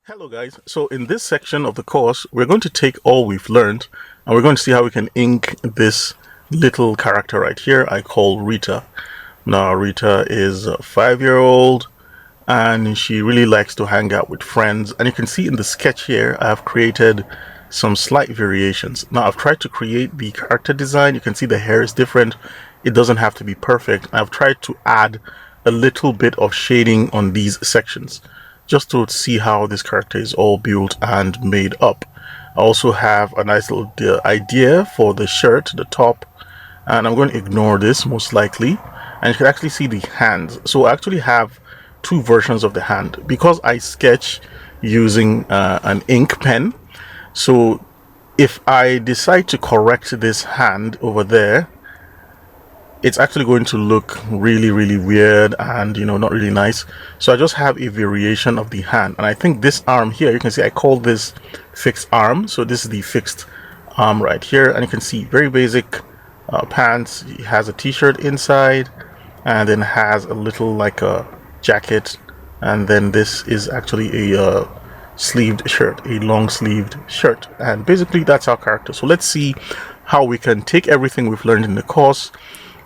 Hello guys, so in this section of the course we're going to take all we've learned and we're going to see how we can ink this little character right here I call Rita. Now Rita is a 5-year-old and she really likes to hang out with friends, and you can see in the sketch here I have created some slight variations. Now I've tried to create the character design. You can see the hair is different. It doesn't have to be perfect. I've tried to add a little bit of shading on these sections just to see how this character is all built and made up. I also have a nice little idea for the shirt, the top, and I'm going to ignore this most likely. And you can actually see the hands. So I actually have two versions of the hand because I sketch using an ink pen. So if I decide to correct this hand over there, it's actually going to look really weird and not really nice. So I just have a variation of the hand, and I think this arm here, you can see I call this fixed arm. So this is the fixed arm right here, and you can see very basic pants. It has a t-shirt inside and then has a little like a jacket, and then this is actually a sleeved shirt, a long sleeved shirt, and basically that's our character. So let's see how we can take everything we've learned in the course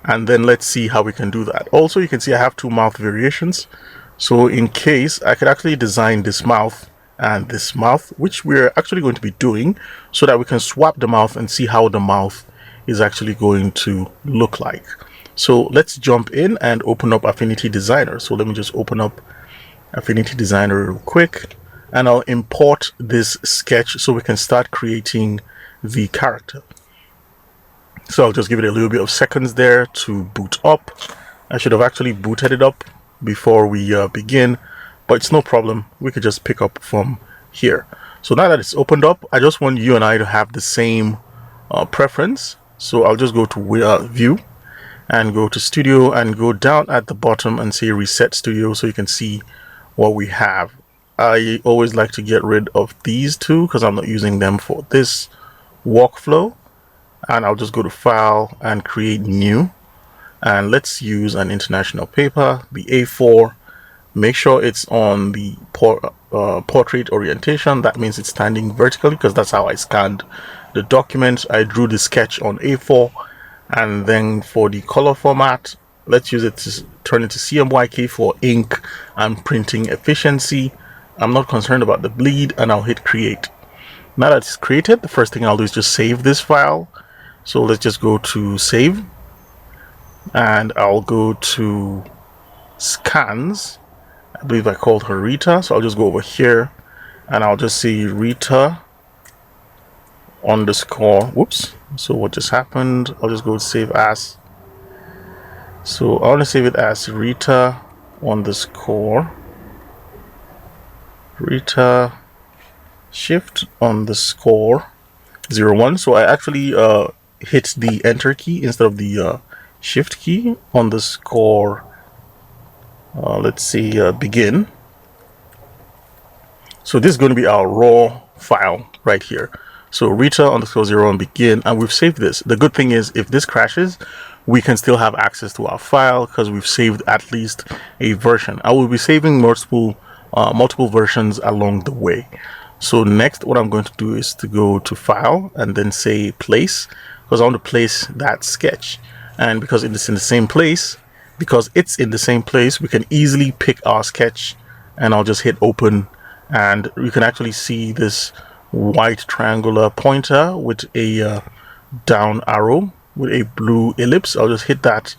and then let's see how we can do that. Also, you can see I have two mouth variations. So in case I could actually design this mouth and this mouth, which we're actually going to be doing, so that we can swap the mouth and see how the mouth is actually going to look like. So let's jump in and open up Affinity Designer. So let me just open up Affinity Designer real quick, and I'll import this sketch so we can start creating the character. So I'll just give it a little bit of seconds there to boot up. I should have actually booted it up before we begin, but it's no problem. We could just pick up from here. So now that it's opened up, I just want you and I to have the same preference. So I'll just go to View and go to Studio and go down at the bottom and say Reset Studio so you can see what we have. I always like to get rid of these two because I'm not using them for this workflow. And I'll just go to File and Create New, and let's use an international paper, the A4. Make sure it's on the portrait orientation. That means it's standing vertically because that's how I scanned the document. I drew the sketch on A4, and then for the color format, let's use it to turn it to CMYK for ink and printing efficiency. I'm not concerned about the bleed, and I'll hit Create. Now that it's created, the first thing I'll do is just save this file. So let's just go to Save, and I'll go to Scans. I believe I called her Rita, so I'll just go over here and I'll just say Rita underscore, whoops, so what just happened, I'll just go to Save As. So I want to save it as Rita underscore Rita shift underscore 01. So I actually hit the enter key instead of the shift key. Underscore let's see, begin. So this is going to be our raw file right here. So Rita underscore 01 begin, and we've saved this. The good thing is if this crashes, we can still have access to our file because we've saved at least a version. I will be saving multiple versions along the way. So next, what I'm going to do is to go to File and then say Place, because I want to place that sketch. And because it's in the same place, we can easily pick our sketch, and I'll just hit Open, and you can actually see this white triangular pointer with a down arrow with a blue ellipse. I'll just hit that,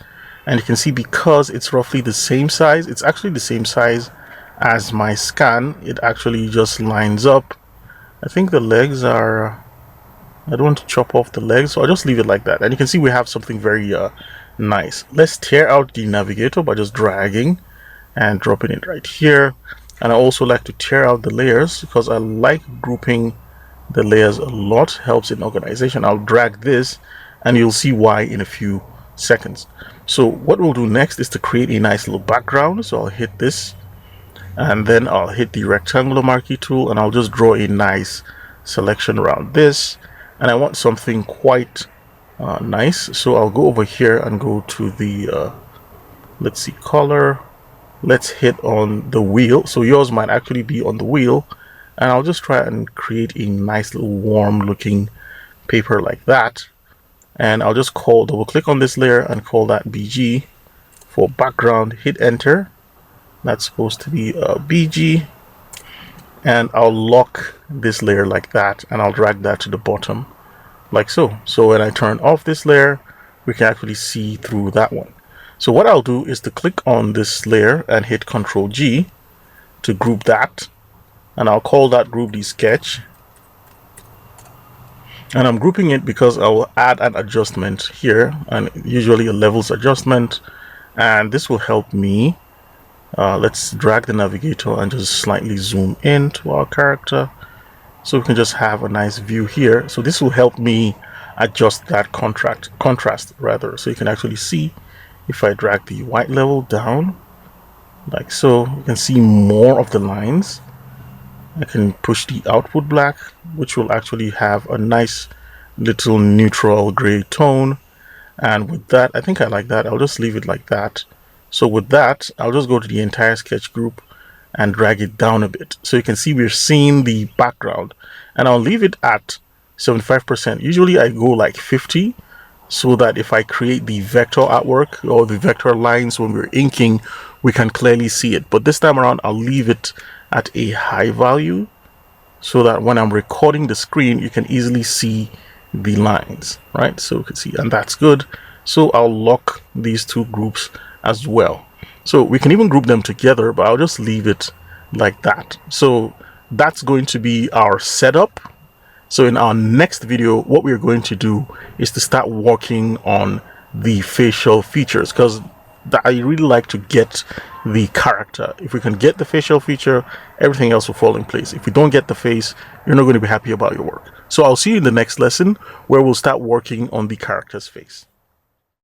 and you can see because it's roughly the same size, it's actually the same size as my scan. It actually just lines up. I think the legs are, I don't want to chop off the legs, so I'll just leave it like that, and you can see we have something very nice. Let's tear out the navigator by just dragging and dropping it right here. And I also like to tear out the layers because I like grouping the layers a lot, helps in organization. I'll drag this and you'll see why in a few seconds. So what we'll do next is to create a nice little background. So I'll hit this, and then I'll hit the rectangular marquee tool, and I'll just draw a nice selection around this. And I want something quite nice, so I'll go over here and go to the let's see, color. Let's hit on the wheel. So yours might actually be on the wheel, And I'll just try and create a nice little warm looking paper like that. And I'll just double click on this layer and call that BG for background. Hit enter. That's supposed to be a BG. And I'll lock this layer like that, and I'll drag that to the bottom like so. So when I turn off this layer, we can actually see through that one. So what I'll do is to click on this layer and hit Ctrl G to group that, and I'll call that group the sketch. And I'm grouping it because I will add an adjustment here, and usually a levels adjustment, and this will help me. Let's drag the navigator and just slightly zoom in to our character so we can just have a nice view here. So this will help me adjust that contrast rather, so you can actually see. If I drag the white level down like so, you can see more of the lines. I can push the output black, which will actually have a nice little neutral gray tone. And with that, I think I like that. I'll just leave it like that. So with that, I'll just go to the entire sketch group and drag it down a bit. So you can see we're seeing the background, and I'll leave it at 75%. Usually I go like 50, so that if I create the vector artwork or the vector lines when we're inking, we can clearly see it. But this time around, I'll leave it at a high value so that when I'm recording the screen, you can easily see the lines, right? So you can see, and that's good. So I'll lock these two groups as well. So we can even group them together, but I'll just leave it like that. So that's going to be our setup. So in our next video, what we're going to do is to start working on the facial features, because I really like to get the character. If we can get the facial feature, everything else will fall in place. If we don't get the face, you're not going to be happy about your work. So I'll see you in the next lesson where we'll start working on the character's face.